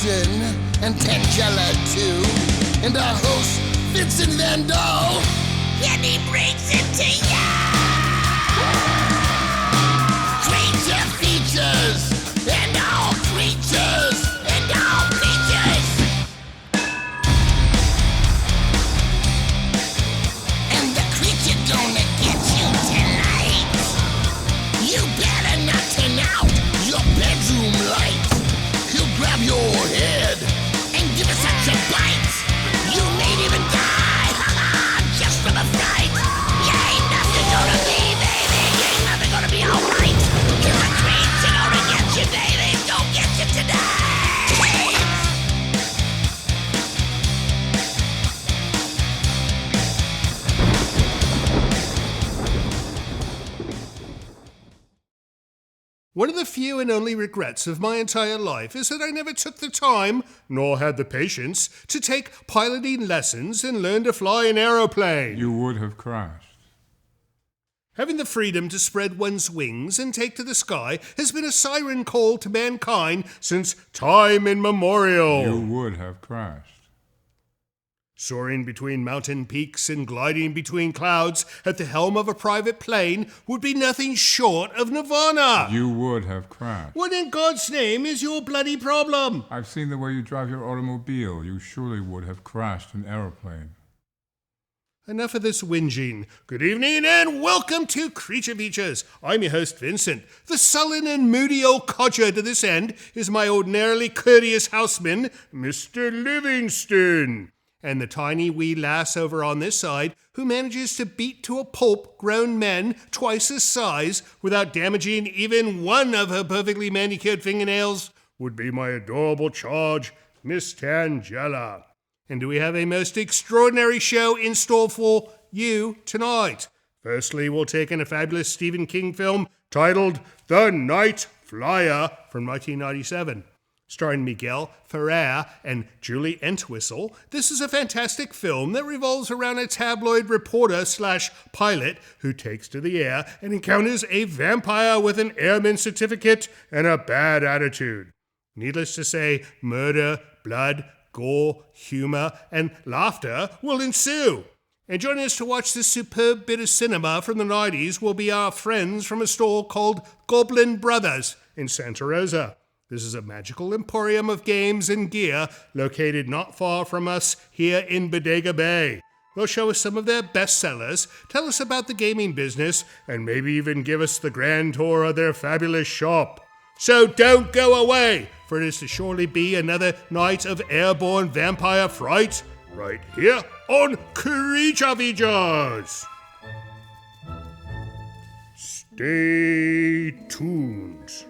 Winston and Tangela too, and our host Vincent Van Dahl, and he brings it to ya! Creature features, and all creatures, and all creatures! And the creature gonna get you tonight. You better not turn out your bedroom light. He'll grab your head and give it such a bite. You may even die, just from a fright. You ain't nothing gonna be, baby. You ain't nothing gonna be alright. Cause the creature gonna get you, baby. Gonna get you tonight. One of the few and only regrets of my entire life is that I never took the time, nor had the patience, to take piloting lessons and learn to fly an aeroplane. You would have crashed. Having the freedom to spread one's wings and take to the sky has been a siren call to mankind since time immemorial. You would have crashed. Soaring between mountain peaks and gliding between clouds at the helm of a private plane would be nothing short of nirvana. You would have crashed. What in God's name is your bloody problem? I've seen the way you drive your automobile. You surely would have crashed an aeroplane. Enough of this whinging. Good evening and welcome to Creature Features. I'm your host, Vincent. The sullen and moody old codger to this end is my ordinarily courteous houseman, Mr. Livingston. And the tiny wee lass over on this side who manages to beat to a pulp grown men twice his size without damaging even one of her perfectly manicured fingernails would be my adorable charge, Miss Tangela. And we have a most extraordinary show in store for you tonight. Firstly, we'll take in a fabulous Stephen King film titled The Night Flier from 1997. Starring Miguel Ferrer and Julie Entwistle, this is a fantastic film that revolves around a tabloid reporter/pilot who takes to the air and encounters a vampire with an airman certificate and a bad attitude. Needless to say, murder, blood, gore, humor, and laughter will ensue. And joining us to watch this superb bit of cinema from the 90s will be our friends from a store called Goblin Brothers in Santa Rosa. This is a magical emporium of games and gear located not far from us here in Bodega Bay. They'll show us some of their best sellers, tell us about the gaming business, and maybe even give us the grand tour of their fabulous shop. So don't go away, for it is to surely be another night of airborne vampire fright right here on Creature Features. Stay tuned.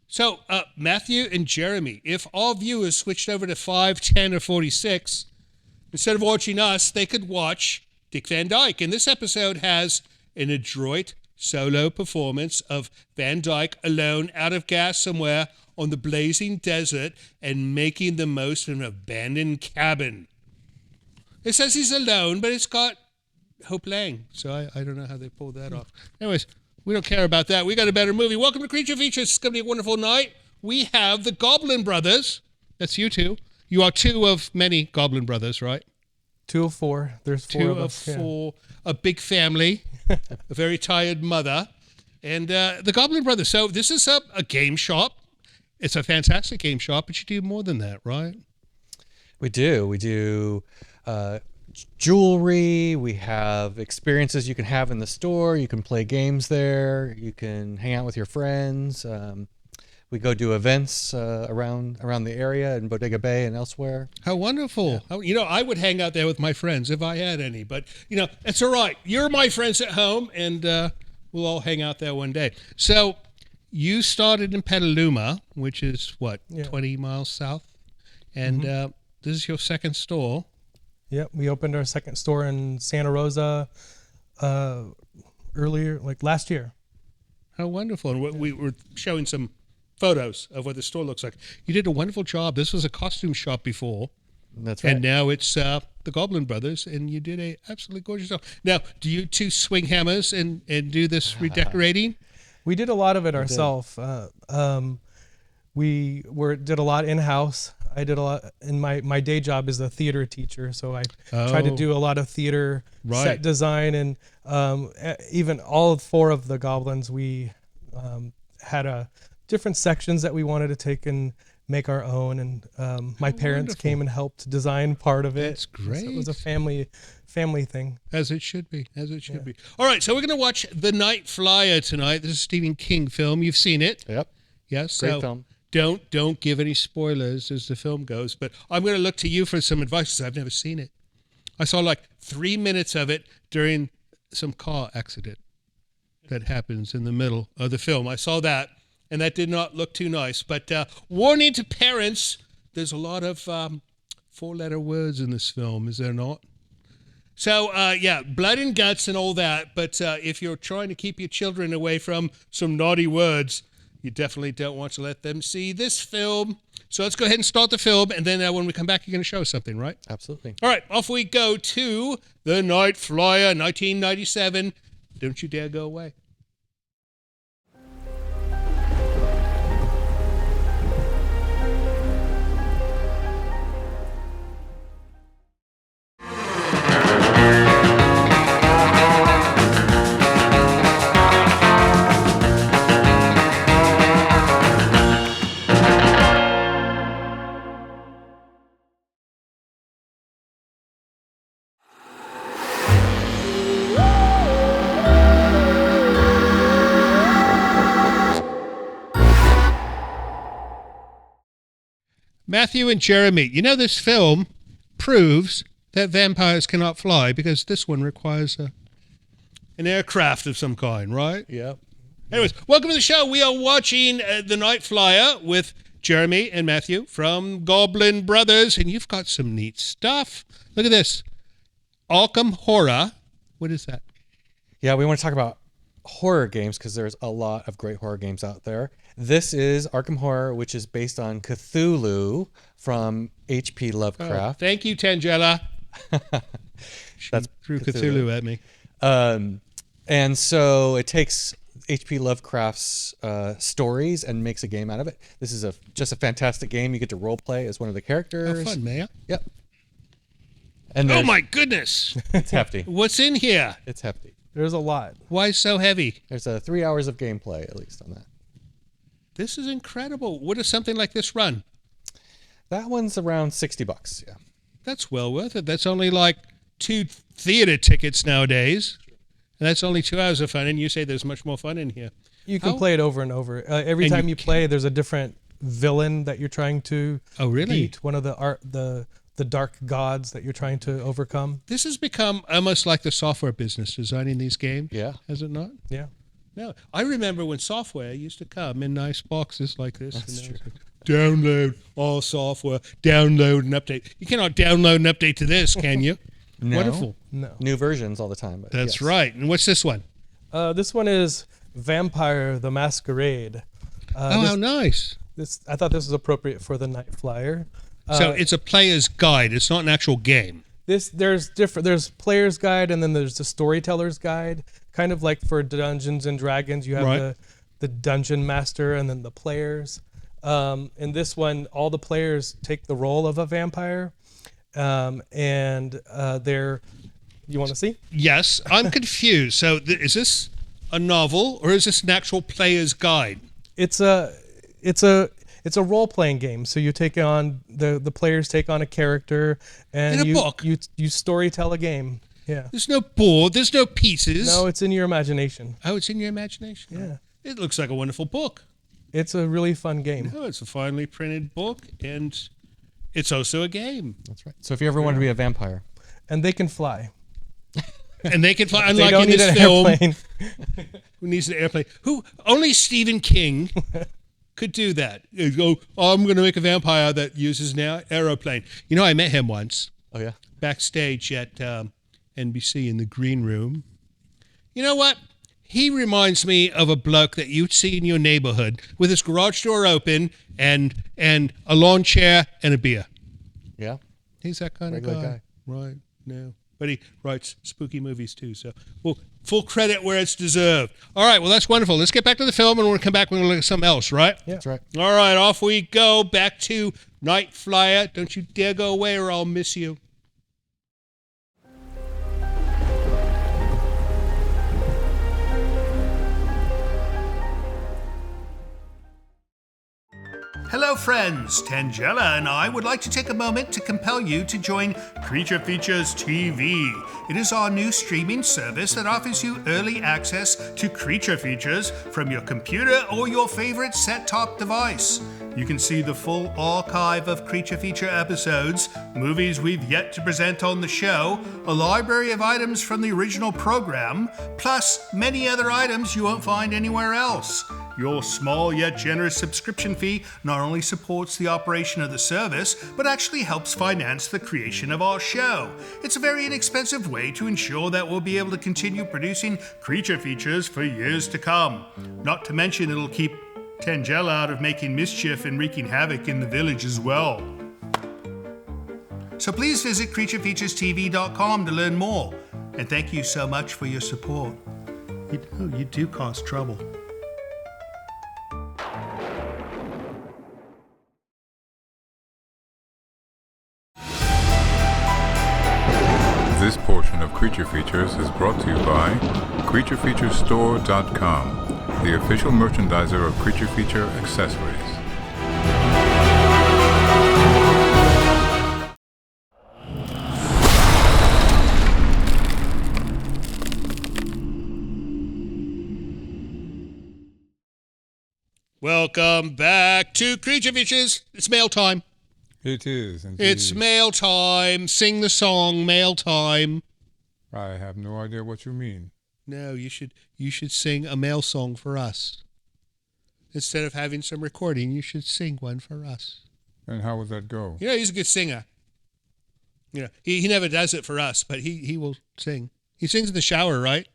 So, Matthew and Jeremy, if all viewers switched over to 5, 10, or 46, instead of watching us, they could watch Dick Van Dyke. And this episode has an adroit solo performance of Van Dyke alone out of gas somewhere on the blazing desert and making the most of an abandoned cabin. It says he's alone, but it's got Hope Lang, so I don't know how they pulled that off. Anyways, we don't care about that. We got a better movie. Welcome to Creature Features. It's going to be a wonderful night. We have the Goblin Brothers. That's you two. You are two of many Goblin Brothers, right? 2 of 4. There's 4 of us. 2 of 4. A big family. A very tired mother. And the Goblin Brothers. So this is a game shop. It's a fantastic game shop, but you do more than that, right? We do. We do jewelry. We have experiences you can have in the store. You can play games there. You can hang out with your friends. We go do events around the area in Bodega Bay and elsewhere. How wonderful. Yeah. I would hang out there with my friends if I had any. But, it's all right. You're my friends at home, and We'll all hang out there one day. So you started in Petaluma, which is, 20 miles south? And this is your second store. Yep, we opened our second store in Santa Rosa earlier, like last year. How wonderful. And we were showing some photos of what the store looks like. You did a wonderful job. This was a costume shop before. That's right. And now it's the Goblin Brothers, and you did a absolutely gorgeous job. Now, do you two swing hammers and do this redecorating? We did a lot of it ourselves. We did a lot in-house. I did a lot, and my day job is a theater teacher, so I try to do a lot of theater set design, and even all 4 of the goblins, we had different sections that we wanted to take and make our own, and my parents came and helped design part of it. That's great. So it was a family thing. As it should be, be. All right, so we're going to watch The Night Flier tonight. This is a Stephen King film. You've seen it? Yep. Yes. Great So film. Don't give any spoilers as the film goes, but I'm going to look to you for some advice because I've never seen it. I saw like 3 minutes of it during some car accident that happens in the middle of the film. I saw that, and that did not look too nice. But warning to parents, there's a lot of 4-letter words in this film, is there not? So, blood and guts and all that, but if you're trying to keep your children away from some naughty words, you definitely don't want to let them see this film. So let's go ahead and start the film, and then when we come back, you're going to show us something, right? Absolutely. All right, off we go to The Night Flier, 1997. Don't you dare go away. Matthew and Jeremy, you know this film proves that vampires cannot fly because this one requires an aircraft of some kind, right? Yep. Anyways, welcome to the show. We are watching The Night Flier with Jeremy and Matthew from Goblin Brothers, and you've got some neat stuff. Look at this. Arkham Horror. What is that? Yeah, we want to talk about horror games because there's a lot of great horror games out there. This is Arkham Horror, which is based on Cthulhu from H.P. Lovecraft. Thank you, Tangela. That's threw Cthulhu at me. And so it takes H.P. Lovecraft's stories and makes a game out of it. This is just a fantastic game. You get to role play as one of the characters. How fun, man. Yep. And oh my goodness. It's hefty. What's in here? It's hefty. There's a lot. Why so heavy? There's 3 hours of gameplay at least on that. This is incredible. What does something like this run? That one's around $60. Yeah. That's well worth it. That's only like 2 theater tickets nowadays. And that's only 2 hours of fun. And you say there's much more fun in here. You can play it over and over. Every time you play, there's a different villain that you're trying to beat. One of the dark gods that you're trying to overcome. This has become almost like the software business, designing these games. Yeah. Has it not? Yeah. No. I remember when software used to come in nice boxes like this. That's true. Download all software. Download and update. You cannot download and update to this, can you? No. Wonderful. No. New versions all the time. But That's yes. right. And what's this one? This one is Vampire the Masquerade. How nice. I thought this was appropriate for the Night Flier. So it's a player's guide. It's not an actual game. There's player's guide, and then there's the storyteller's guide. Kind of like for Dungeons and Dragons, you have the dungeon master and then the players. In this one, all the players take the role of a vampire, and they're. You want to see? Yes, I'm confused. So is this a novel or is this an actual player's guide? It's a role-playing game. So you take on the players take on a character, and in a book. You storytell a game. Yeah. There's no board. There's no pieces. No, it's in your imagination. Oh, it's in your imagination. Yeah. It looks like a wonderful book. It's a really fun game. Oh, it's a finely printed book, and it's also a game. That's right. So if you ever want to be a vampire, And they can fly. And they can fly, They unlike don't in need this an film. airplane. Who needs an airplane? Only Stephen King could do that. He'd go, I'm going to make a vampire that uses an aeroplane. You know, I met him once. Oh yeah. Backstage at NBC in the green room. You know what? He reminds me of a bloke that you'd see in your neighborhood with his garage door open and a lawn chair and a beer. Yeah. He's that kind Regular of guy. guy. Right, no. But he writes spooky movies too, so well, full credit where it's deserved. All right, well, that's wonderful. Let's get back to the film and we'll come back and we'll look at something else, right? Yeah. That's right. All right, off we go. Back to Night Flier. Don't you dare go away or I'll miss you. Hello friends, Tangela and I would like to take a moment to compel you to join Creature Features TV. It is our new streaming service that offers you early access to Creature Features from your computer or your favorite set-top device. You can see the full archive of Creature Feature episodes, movies we've yet to present on the show, a library of items from the original program, plus many other items you won't find anywhere else. Your small yet generous subscription fee not only supports the operation of the service, but actually helps finance the creation of our show. It's a very inexpensive way to ensure that we'll be able to continue producing Creature Features for years to come. Not to mention it'll keep Tangela out of making mischief and wreaking havoc in the village as well. So please visit creaturefeaturestv.com to learn more. And thank you so much for your support. You do cause trouble. This portion of Creature Features is brought to you by CreatureFeatureStore.com, the official merchandiser of Creature Feature accessories. Welcome back to Creature Features. It's mail time. It is, indeed. It's mail time. Sing the song, mail time. I have no idea what you mean. No, you should sing a mail song for us. Instead of having some recording, you should sing one for us. And how would that go? You know, he's a good singer. You know, he never does it for us, but he will sing. He sings in the shower, right?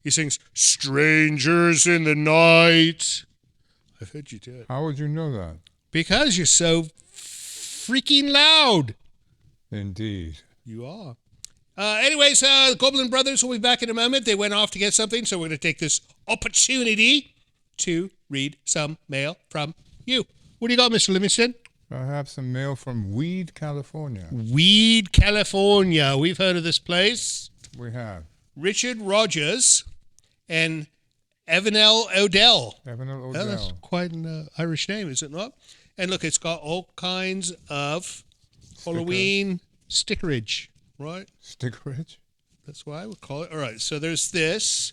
He sings, "Strangers in the Night." I've heard you do it. How would you know that? Because you're so freaking loud. Indeed. You are. Anyways, the Goblin Brothers will be back in a moment. They went off to get something, so we're going to take this opportunity to read some mail from you. What do you got, Mr. Livingston? I have some mail from Weed, California. Weed, California. We've heard of this place. We have. Richard Rogers and Evanel Odell. Evanel Oh, Odell. that's quite an Irish name, is it not? And look, it's got all kinds of Halloween stickerage, right? Stickerage? That's what I would call it. All right, so there's this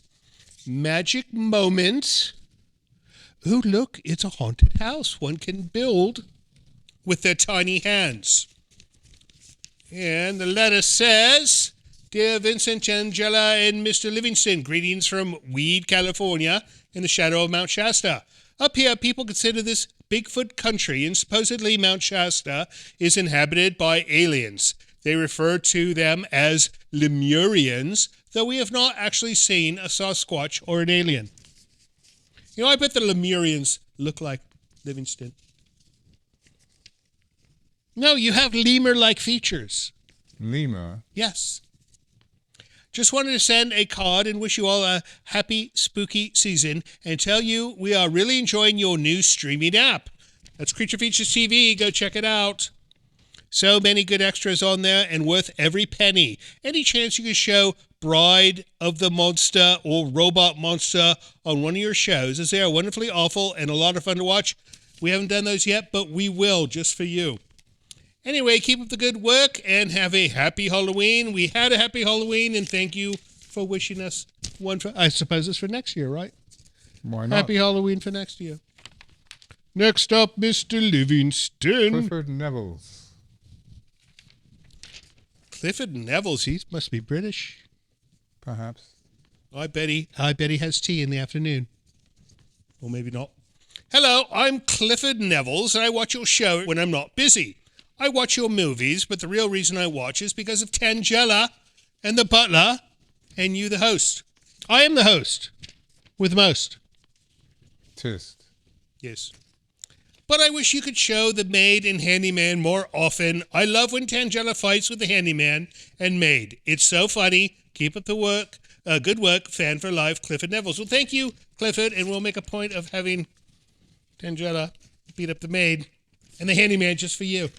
magic moment. Ooh, look, it's a haunted house one can build with their tiny hands. And the letter says, "Dear Vincent, Angela, and Mr. Livingston, greetings from Weed, California, in the shadow of Mount Shasta. Up here, people consider this Bigfoot country, and supposedly Mount Shasta is inhabited by aliens. They refer to them as Lemurians, though we have not actually seen a Sasquatch or an alien. You know, I bet the Lemurians look like Livingston. No, you have lemur-like features. Lemur? Yes. Just wanted to send a card and wish you all a happy, spooky season and tell you we are really enjoying your new streaming app. That's Creature Features TV. Go check it out. So many good extras on there and worth every penny. Any chance you could show Bride of the Monster or Robot Monster on one of your shows, as they are wonderfully awful and a lot of fun to watch. We haven't done those yet, but we will, just for you. Anyway, keep up the good work and have a happy Halloween. We had a happy Halloween, and thank you for wishing us one for, I suppose it's for next year, right? Why not? Happy Halloween for next year. Next up, Mr. Livingston. Clifford Clifford Neville's, he must be British. Perhaps. I bet he has tea in the afternoon. Or maybe not. Hello, I'm Clifford Nevels, and I watch your show when I'm not busy. I watch your movies, but the real reason I watch is because of Tangela and the butler and you, the host. I am the host. With most. Tist. Yes. But I wish you could show the maid and handyman more often. I love when Tangela fights with the handyman and maid. It's so funny. Keep up the work. Good work. Fan for life, Clifford Nevels. Well, thank you, Clifford, and we'll make a point of having Tangela beat up the maid and the handyman just for you.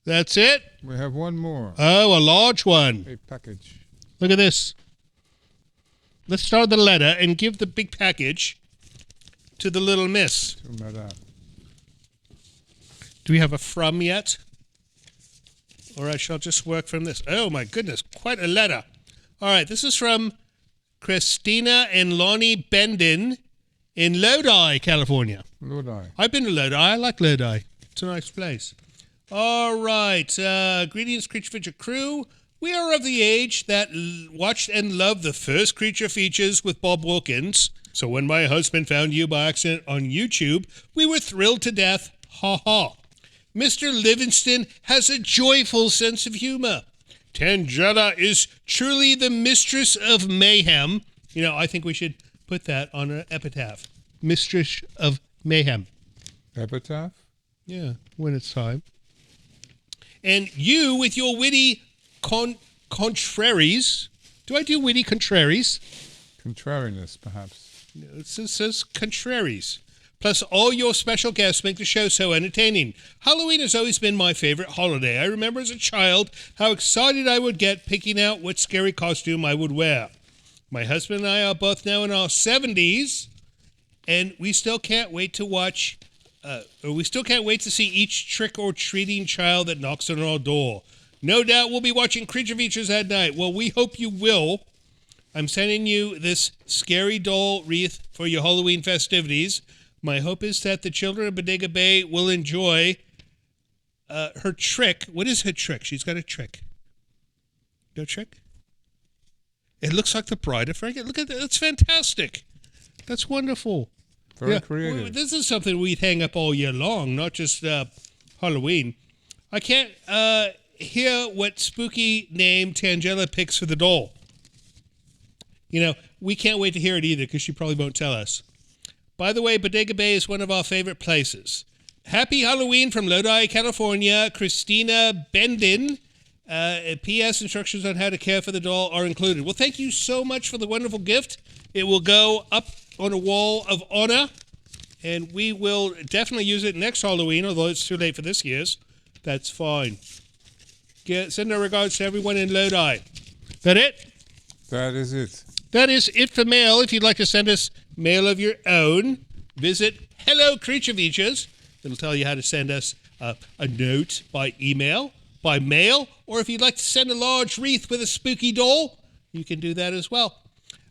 That's it? We have one more. Oh, a large one. A package. Look at this. Let's start the letter and give the big package to the little miss. To Madame. Do we have a from yet? Or I shall just work from this. Oh my goodness, quite a letter. All right, this is from Christina and Lonnie Bendon in Lodi, California. Lodi. I've been to Lodi. I like Lodi. It's a nice place. All right. Greetings, Creature Feature crew. We are of the age that watched and loved the first Creature Features with Bob Wilkins. So when my husband found you by accident on YouTube, we were thrilled to death. Ha ha. Mr. Livingston has a joyful sense of humor. Tangela is truly the mistress of mayhem. You know, I think we should put that on an epitaph. Mistress of mayhem. Epitaph? Yeah, when it's time. And you, with your witty contraries. Do I do witty contraries? Contrariness, perhaps. No, it says contraries. Plus, all your special guests make the show so entertaining. Halloween has always been my favorite holiday. I remember as a child how excited I would get picking out what scary costume I would wear. My husband and I are both now in our 70s, and we still can't wait to watch, we still can't wait to see each trick-or-treating child that knocks on our door. No doubt we'll be watching Creature Features at night. Well, we hope you will. I'm sending you this scary doll wreath for your Halloween festivities. My hope is that the children of Bodega Bay will enjoy her trick. What is her trick? She's got a trick. No trick? It looks like the Bride of Frankenstein. Look at that. That's fantastic. That's wonderful. Very creative. This is something we'd hang up all year long, not just Halloween. I can't hear what spooky name Tangela picks for the doll. You know, we can't wait to hear it either because she probably won't tell us. By the way, Bodega Bay is one of our favorite places. Happy Halloween from Lodi, California. Christina Bendin. P.S. Instructions on how to care for the doll are included. Well, thank you so much for the wonderful gift. It will go up on a wall of honor, and we will definitely use it next Halloween, although it's too late for this year's. That's fine. Send our regards to everyone in Lodi. That it? That is it. That is it for mail. If you'd like to send us mail of your own, visit Hello Creature Features. It'll tell you how to send us a note by email, by mail, or if you'd like to send a large wreath with a spooky doll, you can do that as well.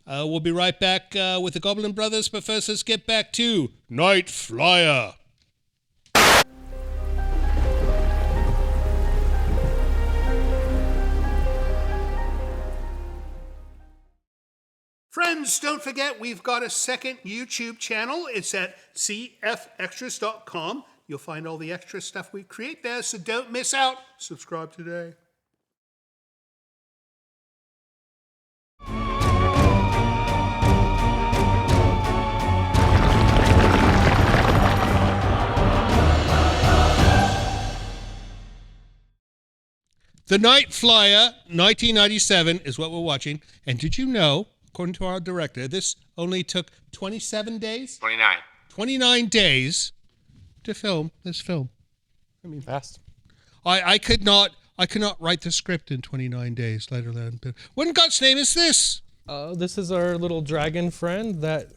We'll be right back with the Goblin Brothers, but first let's get back to Night Flier. Friends, don't forget we've got a second YouTube channel. It's at cfextras.com. You'll find all the extra stuff we create there, so don't miss out. Subscribe today. The Night Flier, 1997, is what we're watching. And did you know, according to our director, this only took 27 days? 29. 29 days to film this film. I mean, Fast. I could not write the script in 29 days, let alone. What in God's name is this? This is our little dragon friend that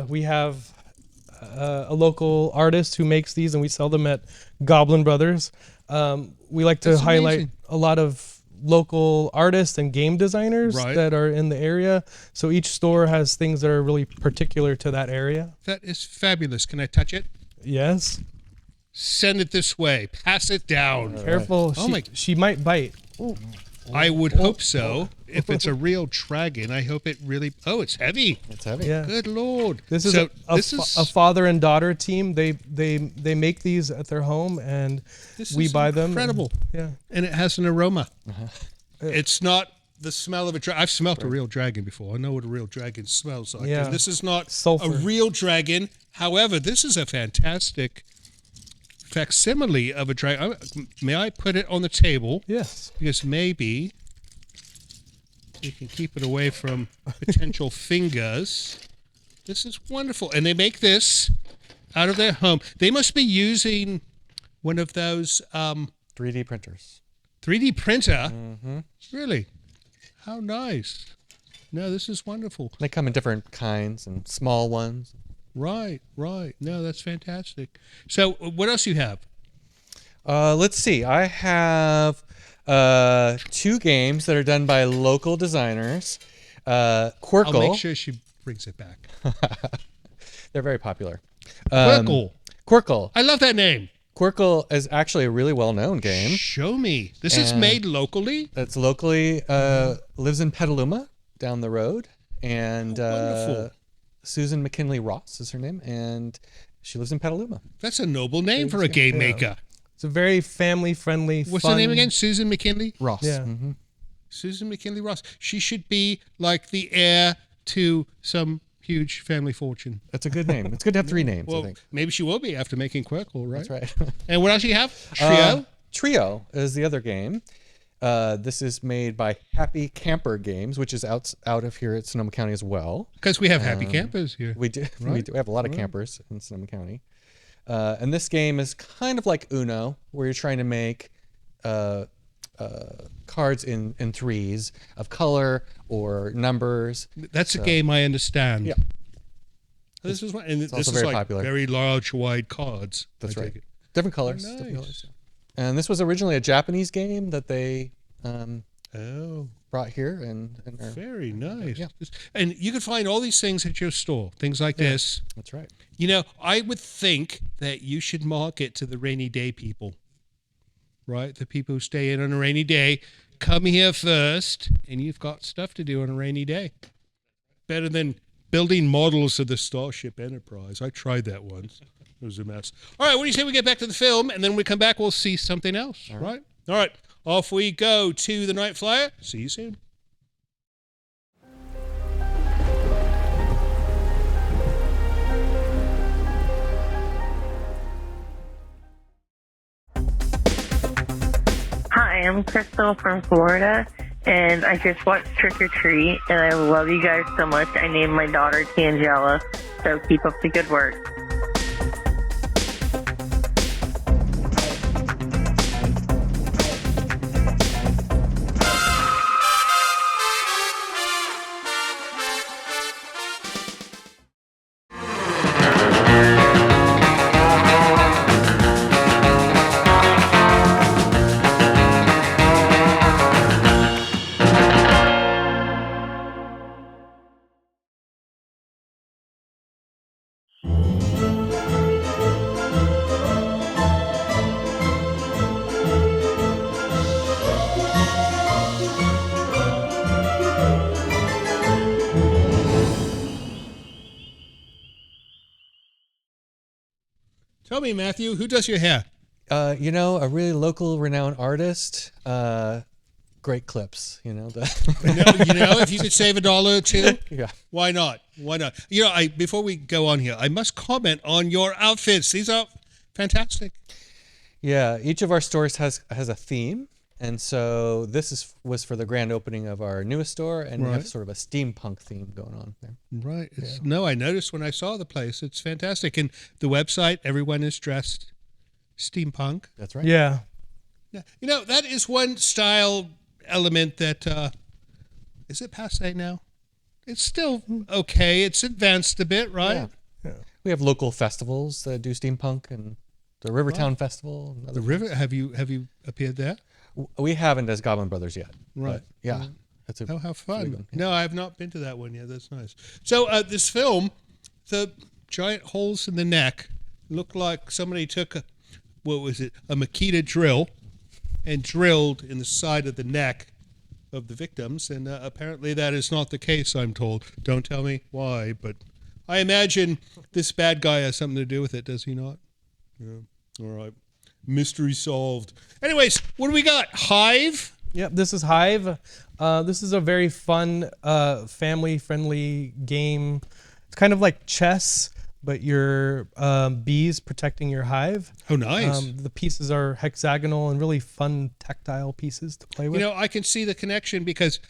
we have a local artist who makes these, and we sell them at Goblin Brothers. We like to highlight amazing. A lot of local artists and game designers that are in the area. So each store has things that are really particular to that area. That is fabulous. Can I touch it? Yes. Send it this way. Pass it down. Careful. Oh my. She might bite. Ooh. I would hope so. If it's a real dragon, I hope it really. Oh, it's heavy. It's heavy. Yeah. Good Lord. This is a father and daughter team. They make these at their home, and we buy them. Incredible. Yeah. And it has an aroma. It's not the smell of a dragon. I've smelt a real dragon before. I know what a real dragon smells like. Yeah. And this is not Sulfur. a real dragon. However, this is a fantastic facsimile of a dragon. May I put it on the table? Yes. Because maybe you can keep it away from potential fingers. This is wonderful. And they make this out of their home. They must be using one of those 3D printers. 3D printer? Mm-hmm. Really? How nice. No, this is wonderful. They come in different kinds and small ones. Right. No, that's fantastic. So what else you have? Let's see. I have 2 games that are done by local designers. Quirkle. I'll make sure she brings it back. They're very popular. Quirkle. I love that name. Quirkle is actually a really well-known game. Show me. This is made locally? It's locally, lives in Petaluma down the road. And wonderful. Susan McKinley Ross is her name, and she lives in Petaluma. That's a noble name for a game maker. It's a very family-friendly, What's fun... her name again? Susan McKinley? Ross. Yeah. Mm-hmm. Susan McKinley Ross. She should be like the heir to some huge family fortune. That's a good name. It's good to have 3 names, I Well, think. maybe she will be after making Quirkle, right? That's right. And what else you have? Trio? Trio is the other game. This is made by Happy Camper Games, which is out of here at Sonoma County as well. Because we have happy campers here. We do. Right. We have a lot of campers in Sonoma County. And this game is kind of like Uno, where you're trying to make cards in threes of color or numbers. That's a game I understand. Yeah. This is one, and this also is very like popular. very large, wide cards. That's I right. take it. Different colors. Nice. Different colors. And this was originally a Japanese game that they brought here and are, Very nice. Yeah. And you can find all these things at your store, things like this. That's right. You know, I would think that you should market to the rainy day people, right? The people who stay in on a rainy day. Come here first, and you've got stuff to do on a rainy day. Better than building models of the Starship Enterprise. I tried that once. It was a mess. All right, what do you say we get back to the film, and then when we come back, we'll see something else, right? All right, off we go to the Night Flier. See you soon. Hi, I'm Crystal from Florida, and I just watched Trick or Treat, and I love you guys so much. I named my daughter Tangela, so keep up the good work. Tell me, Matthew, who does your hair? You know, a really local, renowned artist. Great clips. You know, If you could save $1 or $2, yeah. why not? Why not? You know, before we go on here, I must comment on your outfits. These are fantastic. Yeah, each of our stores has a theme, and so this was for the grand opening of our newest store, and we have sort of a steampunk theme going on there. Right. No, I noticed when I saw the place. It's fantastic. And the website, everyone is dressed steampunk. That's right. Yeah. Yeah. You know, that is one style element that is it passé now? It's still okay. It's advanced a bit, right? Yeah. We have local festivals that do steampunk, and the Rivertown Festival. And The river. Have you appeared there? We haven't as Goblin Brothers yet. Right. But yeah. That's Oh, how fun. really good, yeah. No, I have not been to that one yet. That's nice. So this film, the giant holes in the neck look like somebody took a Makita drill and drilled in the side of the neck of the victims, and apparently that is not the case, I'm told. Don't tell me why, but I imagine this bad guy has something to do with it, does he not? Yeah. All right. Mystery solved. Anyways, what do we got? Hive? Yep, this is Hive. This is a very fun, family-friendly game. It's kind of like chess, but you're bees protecting your hive. Oh, nice. The pieces are hexagonal and really fun tactile pieces to play with. You know, I can see the connection because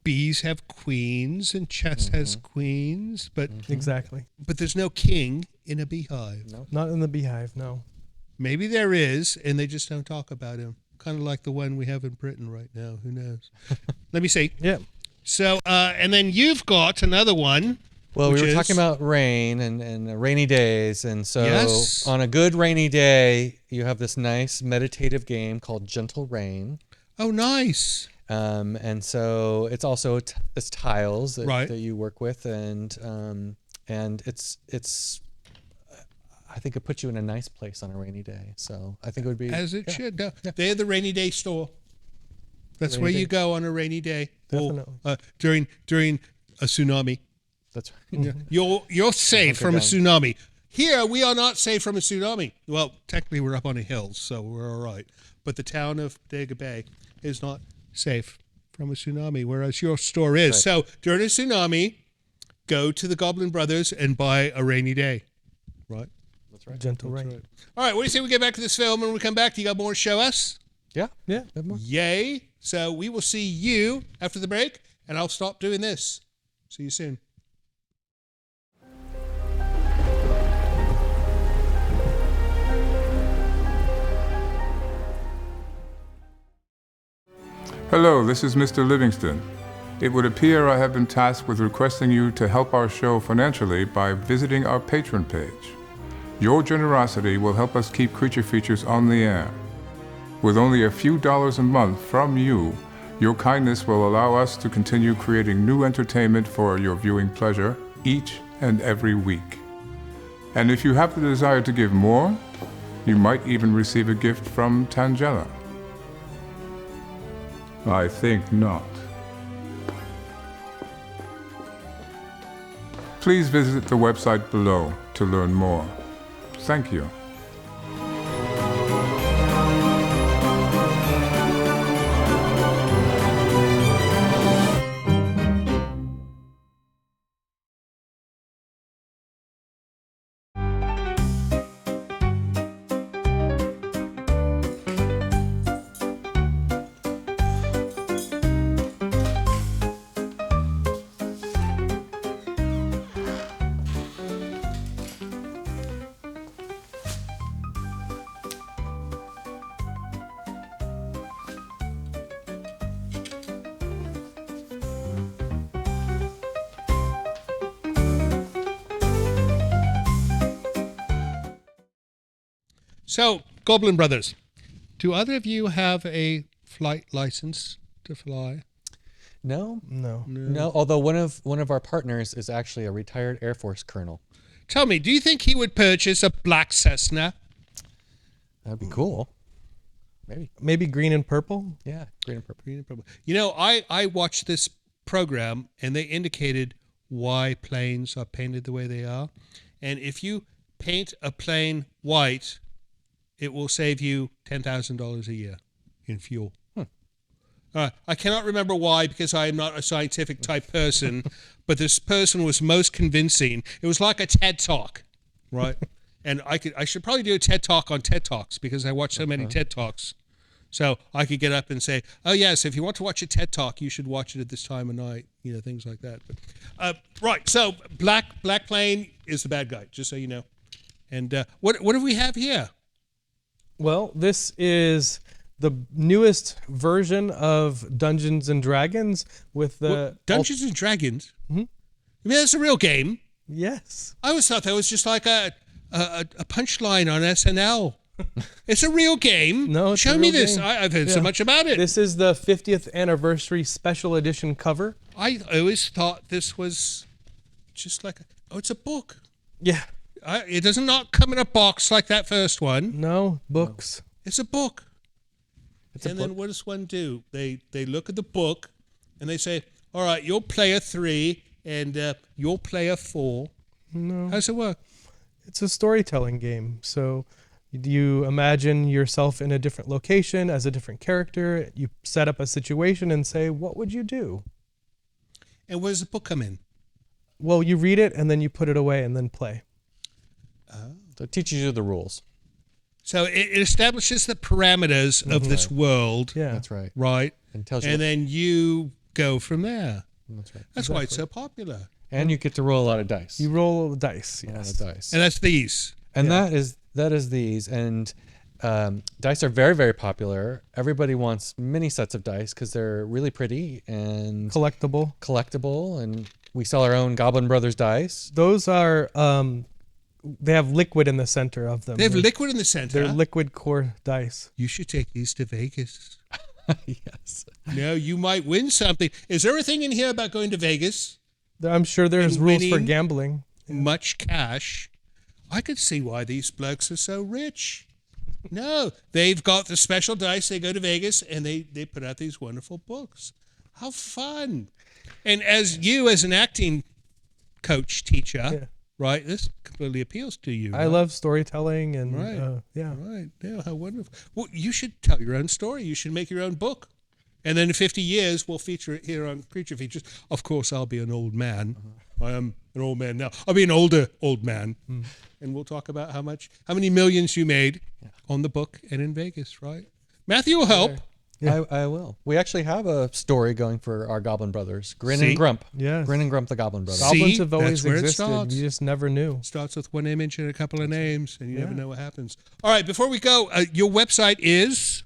bees have queens and chess has queens, but Exactly. but there's no king in a beehive. No. Not in the beehive, no. Maybe there is, and they just don't talk about him. Kind of like the one we have in Britain right now. Who knows? Let me see. Yeah. So, and then you've got another one. Well, we which were is- talking about rain and rainy days, and so Yes. on a good rainy day, you have this nice meditative game called Gentle Rain. Oh, nice. And so it's also it's tiles that, Right. that you work with, and it's I think it puts you in a nice place on a rainy day. So I think it would be As it should. No, they're the rainy day store. That's where Rainy you day. go on a rainy day. Definitely. Or, during a tsunami. That's right. You're safe Hunker from a down. tsunami. Here, we are not safe from a tsunami. Well, technically, we're up on a hill, so we're all right. But the town of Bodega Bay is not safe from a tsunami, whereas your store is. Right. So during a tsunami, go to the Goblin Brothers and buy a rainy day. Right? That's right. Gentle rain. All right, what do you say we get back to this film and when we come back? Do you got more to show us? Yeah. Yeah. Yay. So we will see you after the break, and I'll stop doing this. See you soon. Hello, this is Mr. Livingston. It would appear I have been tasked with requesting you to help our show financially by visiting our Patreon page. Your generosity will help us keep Creature Features on the air. With only a few dollars a month from you, your kindness will allow us to continue creating new entertainment for your viewing pleasure each and every week. And if you have the desire to give more, you might even receive a gift from Tangela. I think not. Please visit the website below to learn more. Thank you. So, Goblin Brothers, do either of you have a flight license to fly? No. No. No. Although one of our partners is actually a retired Air Force colonel. Tell me, do you think he would purchase a black Cessna? That'd be cool. Maybe. Maybe green and purple? Yeah. Green and purple. Green and purple. You know, I watched this program and they indicated why planes are painted the way they are. And if you paint a plane white, it will save you $10,000 a year in fuel. I cannot remember why, because I am not a scientific type person, but this person was most convincing. It was like a TED Talk, right? And I should probably do a TED Talk on TED Talks because I watch so many TED Talks. So I could get up and say, oh, yes, if you want to watch a TED Talk, you should watch it at this time of night, you know, things like that. But, right, so Black Plane is the bad guy, just so you know. And what do we have here? Well, this is the newest version of Dungeons and Dragons with the Dungeons and Dragons? Mm-hmm. I mean, that's a real game. Yes. I always thought that was just like a punchline on SNL. It's a real game. No, it's Show a me real this. game. I've heard so much about it. This is the 50th anniversary special edition cover. I always thought this was just like it's a book. Yeah. It does not come in a box like that first one. No, books. It's a book. And then what does one do? They look at the book and they say, all right, you're player 3 and you're player 4. No. How does it work? It's a storytelling game. So you imagine yourself in a different location as a different character. You set up a situation and say, what would you do? And where does the book come in? Well, you read it and then you put it away and then play. So it teaches you the rules. So it establishes the parameters of this world. Yeah. That's right. Right. And tells you. And then you go from there. That's right. That's why it's so popular. And you get to roll a lot of dice. You roll dice. A lot Yes. of dice. And that's these. And that is these. And dice are very, very popular. Everybody wants mini sets of dice because they're really pretty and Collectible. And we sell our own Goblin Brothers dice. Those are, they have liquid in the center of them. They have liquid in the center. They're liquid core dice. You should take these to Vegas. Yes. No, you might win something. Is there anything in here about going to Vegas? I'm sure there's And rules for winning gambling. much cash. I could see why these blokes are so rich. No, they've got the special dice. They go to Vegas and they put out these wonderful books. How fun. And as an acting coach, teacher, right, this completely appeals to you. I love storytelling and Right. yeah. Right. Yeah, how wonderful. Well, you should tell your own story. You should make your own book. And then in 50 years, we'll feature it here on Creature Features. Of course, I'll be an old man. I am an old man now. I'll be an older old man. And we'll talk about how many millions you made on the book and in Vegas, right? Matthew will help. Yeah. I will. We actually have a story going for our Goblin Brothers. Grin See? and Grump. Yes. Grin and Grump the Goblin Brothers. See? Goblins have always That's where it existed. starts. You just never knew. Starts with one image and a couple of names, and you never know what happens. All right, before we go, your website is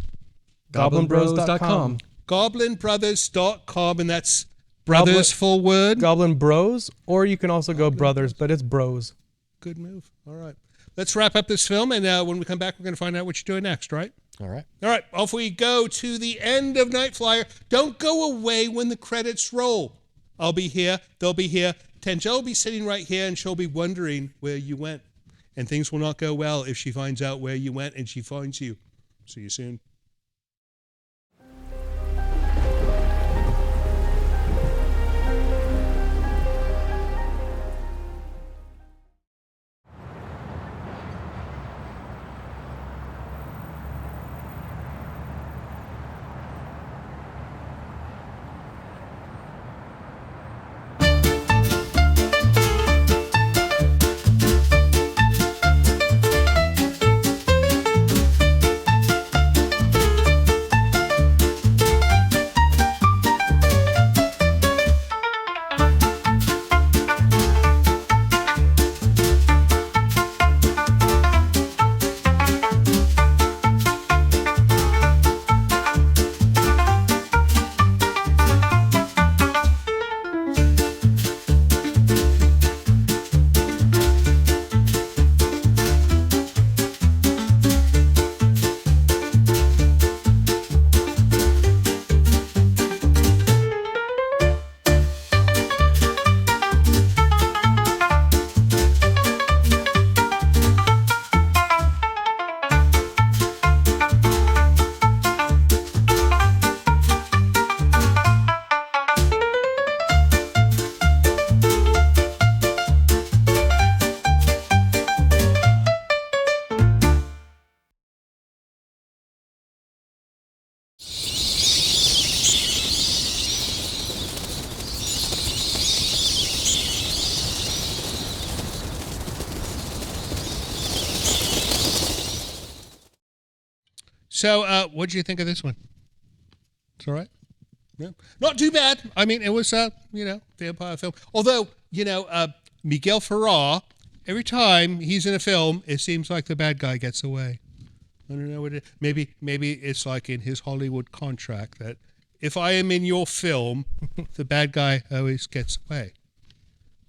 Goblinbros.com. goblinbrothers.com, and that's brothers, full word. Goblin Bros, or you can also go Brothers, but it's Bros. Good move. All right. Let's wrap up this film, and when we come back, we're going to find out what you're doing next, right? All right. All right, off we go to the end of Night Flier. Don't go away when the credits roll. I'll be here. They'll be here. Tangela will be sitting right here, and she'll be wondering where you went. And things will not go well if she finds out where you went and she finds you. See you soon. So, what did you think of this one? It's all right? Yeah. Not too bad. I mean, it was, vampire film. Although, Miguel Ferrer, every time he's in a film, it seems like the bad guy gets away. I don't know what it is. Maybe it's like in his Hollywood contract that if I am in your film, the bad guy always gets away.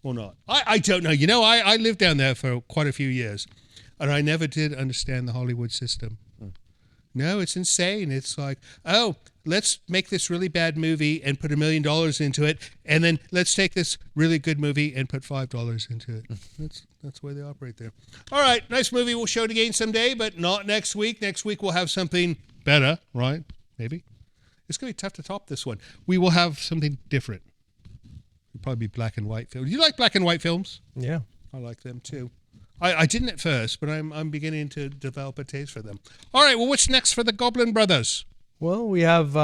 Or not. I don't know. I lived down there for quite a few years, and I never did understand the Hollywood system. No, it's insane. It's like, oh, let's make this really bad movie and put $1 million into it, and then let's take this really good movie and put $5 into it. That's the way they operate there. All right, nice movie. We'll show it again someday, but not next week. Next week we'll have something better, right? maybe. It's going to be tough to top this one. We will have something different. It'll probably be black and white films. You like black and white films? Yeah. I like them too. I didn't at first, but I'm beginning to develop a taste for them. All right, well, what's next for the Goblin Brothers? Well, we have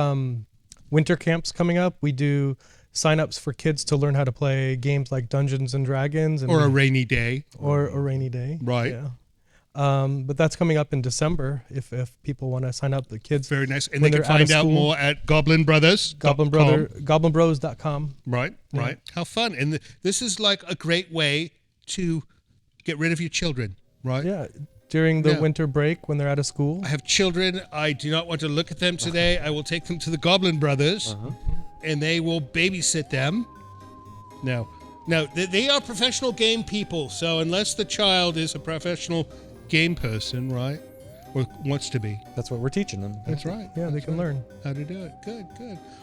winter camps coming up. We do sign-ups for kids to learn how to play games like Dungeons and Dragons. And or a rainy day. Or a rainy day. Right. Yeah. But that's coming up in December if people want to sign up. The kids. Very nice. And they can find out more at Goblin Brothers. GoblinBrothers.com. Right, right. How fun. And this is like a great way to get rid of your children, right? Yeah. During the winter break when they're out of school. I have children. I do not want to look at them today. I will take them to the Goblin Brothers, and they will babysit them. No, they are professional game people. So unless the child is a professional game person, right, or wants to be. That's what we're teaching them. That's right. Yeah, they can learn how to do it. Good.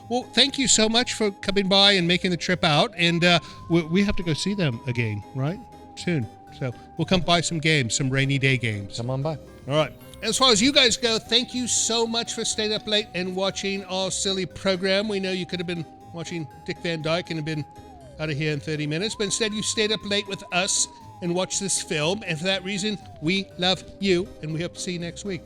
Well, thank you so much for coming by and making the trip out. And we have to go see them again, right? Soon. So we'll come buy some games, some rainy day games. Come on by. All right. As far as you guys go, thank you so much for staying up late and watching our silly program. We know you could have been watching Dick Van Dyke and have been out of here in 30 minutes, but instead you stayed up late with us and watched this film. And for that reason, we love you, and we hope to see you next week.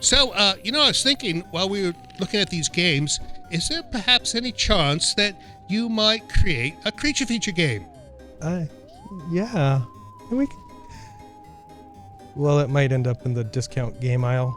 So, I was thinking while we were looking at these games, is there perhaps any chance that you might create a creature feature game? Yeah. Well, it might end up in the discount game aisle.